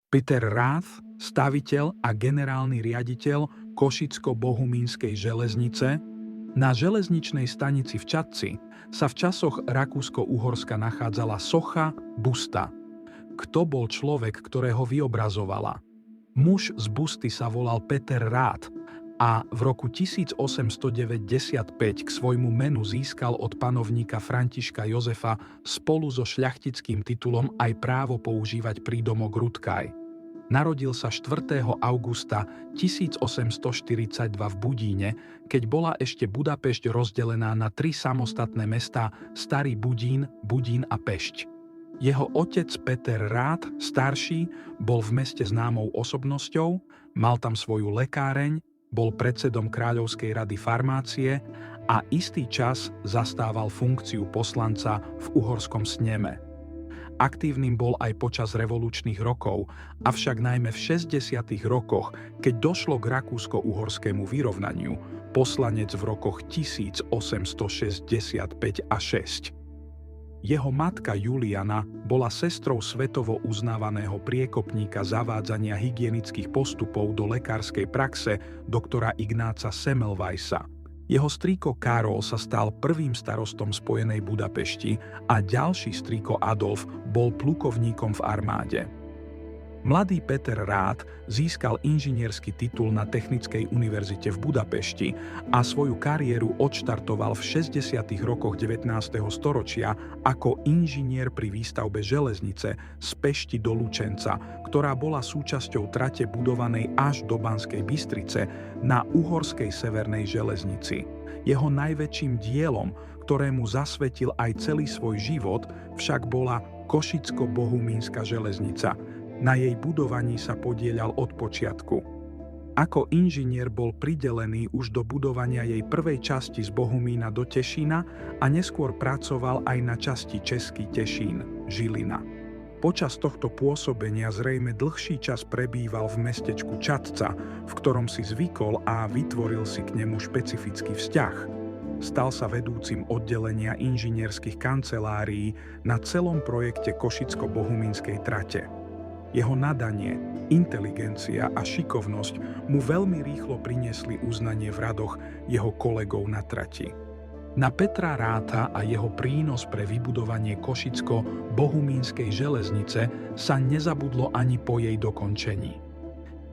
Peter Ráth, staviteľ a generálny riaditeľ Košicko-Bohumínskej železnice, na železničnej stanici v Čadci sa v časoch Rakúsko-Uhorska nachádzala socha busta. Kto bol človek, ktorého vyobrazovala? Muž z busty sa volal Peter Ráth a v roku 1895 k svojmu menu získal od panovníka Františka Jozefa spolu so šľachtickým titulom aj právo používať prídomok Rudkaj. Narodil sa 4. augusta 1842 v Budíne, keď bola ešte Budapešť rozdelená na 3 samostatné mestá Starý Budín, Budín a Pešť. Jeho otec Peter Ráth, starší, bol v meste známou osobnosťou, mal tam svoju lekáreň, bol predsedom Kráľovskej rady farmácie a istý čas zastával funkciu poslanca v uhorskom sneme. Aktívnym bol aj počas revolučných rokov, avšak najmä v 60. rokoch, keď došlo k rakúsko-uhorskému vyrovnaniu, poslanec v rokoch 1865 a 6. Jeho matka Juliana bola sestrou svetovo uznávaného priekopníka zavádzania hygienických postupov do lekárskej praxe doktora Ignáca Semmelweisa. Jeho strýko Karol sa stal prvým starostom spojenej Budapešti a ďalší strýko Adolf bol plukovníkom v armáde. Mladý Peter Ráth získal inžinierský titul na Technickej univerzite v Budapešti a svoju kariéru odštartoval v 60. rokoch 19. storočia ako inžinier pri výstavbe železnice z Pešti do Lučenca, ktorá bola súčasťou trate budovanej až do Banskej Bystrice na uhorskej severnej železnici. Jeho najväčším dielom, ktorému zasvetil aj celý svoj život, však bola Košicko-Bohumínska železnica. Na jej budovaní sa podieľal od počiatku. Ako inžinier bol pridelený už do budovania jej prvej časti z Bohumína do Tešína a neskôr pracoval aj na časti Český Tešín, Žilina. Počas tohto pôsobenia zrejme dlhší čas prebýval v mestečku Čadca, v ktorom si zvykol a vytvoril si k nemu špecifický vzťah. Stal sa vedúcim oddelenia inžinierských kancelárií na celom projekte Košicko-Bohumínskej trate. Jeho nadanie, inteligencia a šikovnosť mu veľmi rýchlo priniesli uznanie v radoch jeho kolegov na trati. Na Petra Rátha a jeho prínos pre vybudovanie Košicko-Bohumínskej železnice sa nezabudlo ani po jej dokončení.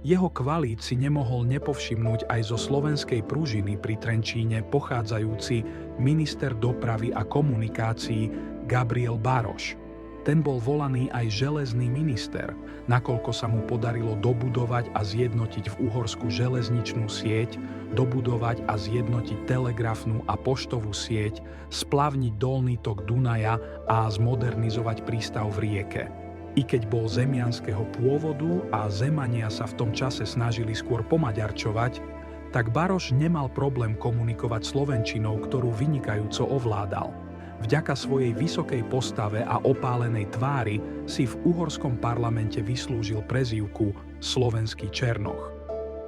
Jeho kvalít si nemohol nepovšimnúť aj zo slovenskej pružiny pri Trenčíne pochádzajúci minister dopravy a komunikácií Gabriel Baroš. Ten bol volaný aj železný minister, nakoľko sa mu podarilo dobudovať a zjednotiť v Uhorsku železničnú sieť, dobudovať a zjednotiť telegrafnú a poštovú sieť, splavniť dolný tok Dunaja a zmodernizovať prístav v rieke. I keď bol zemianskeho pôvodu a Zemania sa v tom čase snažili skôr pomaďarčovať, tak Baroš nemal problém komunikovať slovenčinou, ktorú vynikajúco ovládal. Vďaka svojej vysokej postave a opálenej tvári si v uhorskom parlamente vyslúžil prezývku Slovenský Černoch.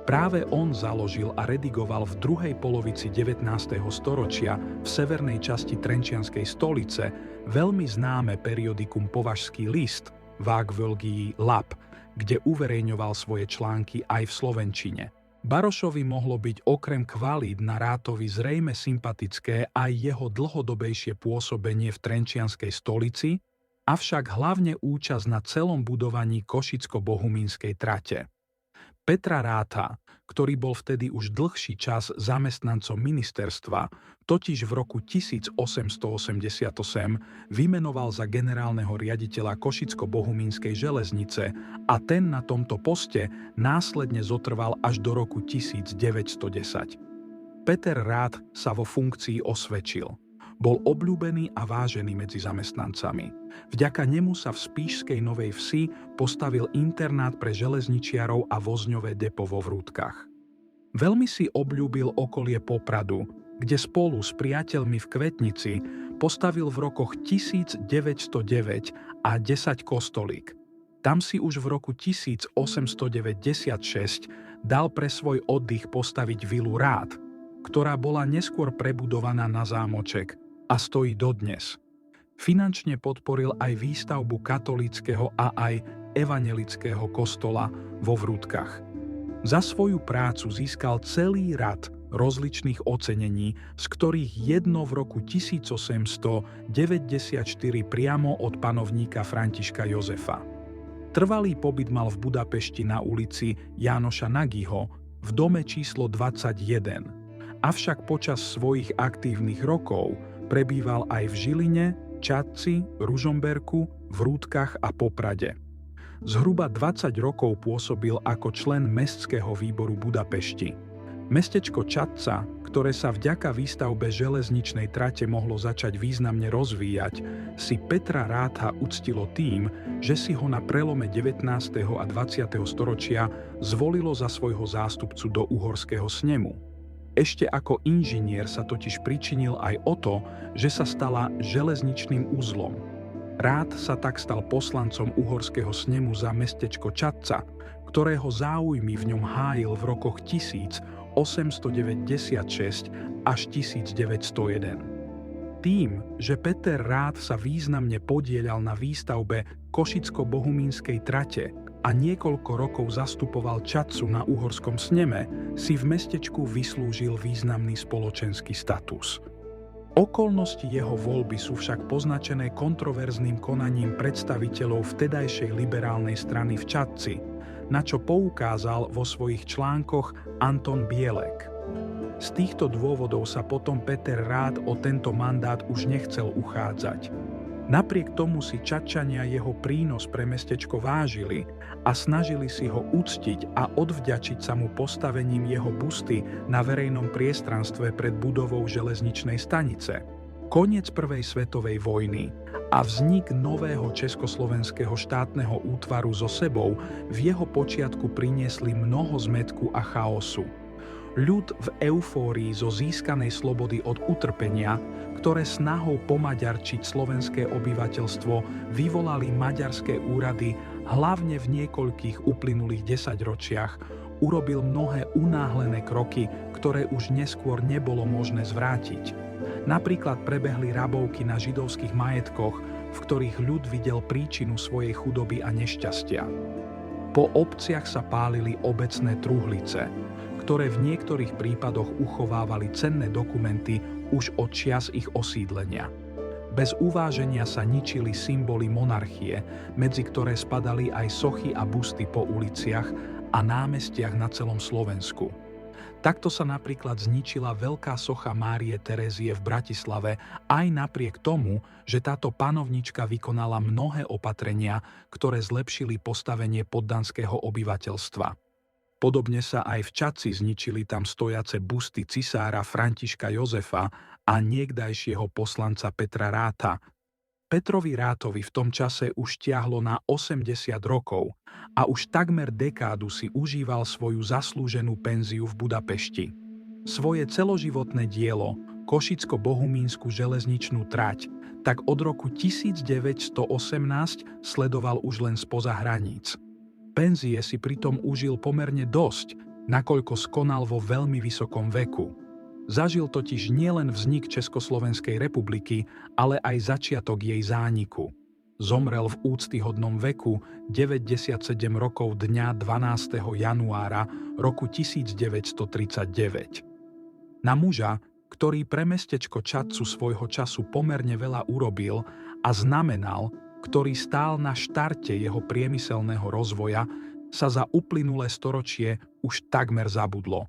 Práve on založil a redigoval v druhej polovici 19. storočia v severnej časti Trenčianskej stolice veľmi známe periodikum Považský list Vágvölgyi Lap, kde uverejňoval svoje články aj v slovenčine. Barošovi mohlo byť okrem kvalít na Ráthovi zrejme sympatické aj jeho dlhodobejšie pôsobenie v Trenčianskej stolici, avšak hlavne účasť na celom budovaní Košicko-Bohumínskej trate. Petra Rátha, ktorý bol vtedy už dlhší čas zamestnancom ministerstva, totiž v roku 1888 vymenoval za generálneho riaditeľa Košicko-Bohumínskej železnice a ten na tomto poste následne zotrval až do roku 1910. Peter Ráth sa vo funkcii osvedčil. Bol obľúbený a vážený medzi zamestnancami. Vďaka nemu sa v Spíšskej Novej Vsi postavil internát pre železničiarov a vozňové depo vo Vrútkach. Veľmi si obľúbil okolie Popradu, kde spolu s priateľmi v Kvetnici postavil v rokoch 1909 a 10 kostolík. Tam si už v roku 1896 dal pre svoj oddych postaviť vilu Rád, ktorá bola neskôr prebudovaná na zámoček a stojí dodnes. Finančne podporil aj výstavbu katolíckeho a aj evanjelického kostola vo Vrútkach. Za svoju prácu získal celý rad rozličných ocenení, z ktorých jedno v roku 1894 priamo od panovníka Františka Jozefa. Trvalý pobyt mal v Budapešti na ulici Jánoša Nagyho v dome číslo 21, avšak počas svojich aktívnych rokov prebýval aj v Žiline, Čadci, Ružomberku, Vrútkach a Poprade. Zhruba 20 rokov pôsobil ako člen mestského výboru Budapešti. Mestečko Čadca, ktoré sa vďaka výstavbe železničnej trate mohlo začať významne rozvíjať, si Petra Rátha uctilo tým, že si ho na prelome 19. a 20. storočia zvolilo za svojho zástupcu do uhorského snemu. Ešte ako inžinier sa totiž pričinil aj o to, že sa stala železničným uzlom. Rád sa tak stal poslancom uhorského snemu za mestečko Čadca, ktorého záujmy v ňom hájil v rokoch 1896 až 1901. Tým, že Peter Rád sa významne podieľal na výstavbe Košicko-Bohumínskej trate a niekoľko rokov zastupoval Čadcu na uhorskom sneme, si v mestečku vyslúžil významný spoločenský status. Okolnosti jeho voľby sú však poznačené kontroverzným konaním predstaviteľov vtedajšej liberálnej strany v Čadci, na čo poukázal vo svojich článkoch Anton Bielek. Z týchto dôvodov sa potom Peter Rád o tento mandát už nechcel uchádzať. Napriek tomu si Čadčania jeho prínos pre mestečko vážili a snažili si ho uctiť a odvďačiť sa mu postavením jeho busty na verejnom priestranstve pred budovou železničnej stanice. Koniec prvej svetovej vojny a vznik nového československého štátneho útvaru so sebou v jeho počiatku priniesli mnoho zmätku a chaosu. Ľud v eufórii zo získanej slobody od utrpenia, ktoré snahou pomaďarčiť slovenské obyvateľstvo vyvolali maďarské úrady hlavne v niekoľkých uplynulých desaťročiach, urobil mnohé unáhlené kroky, ktoré už neskôr nebolo možné zvrátiť. Napríklad prebehli rabovky na židovských majetkoch, v ktorých ľud videl príčinu svojej chudoby a nešťastia. Po obciach sa pálili obecné truhlice, ktoré v niektorých prípadoch uchovávali cenné dokumenty už od čias ich osídlenia. Bez uváženia sa ničili symboly monarchie, medzi ktoré spadali aj sochy a busty po uliciach a námestiach na celom Slovensku. Takto sa napríklad zničila veľká socha Márie Terézie v Bratislave aj napriek tomu, že táto panovnička vykonala mnohé opatrenia, ktoré zlepšili postavenie poddanského obyvateľstva. Podobne sa aj v Čadci zničili tam stojace busty cisára Františka Jozefa a niekdajšieho poslanca Petra Rátha. Petrovi Rátovi v tom čase už tiahlo na 80 rokov a už takmer dekádu si užíval svoju zaslúženú penziu v Budapešti. Svoje celoživotné dielo, Košicko-Bohumínsku železničnú trať, tak od roku 1918 sledoval už len spoza hraníc. Penzie si pritom užil pomerne dosť, nakoľko skonal vo veľmi vysokom veku. Zažil totiž nielen vznik Československej republiky, ale aj začiatok jej zániku. Zomrel v úctyhodnom veku 97 rokov dňa 12. januára roku 1939. Na muža, ktorý pre mestečko Čadcu svojho času pomerne veľa urobil a znamenal, ktorý stál na štarte jeho priemyselného rozvoja, sa za uplynulé storočie už takmer zabudlo.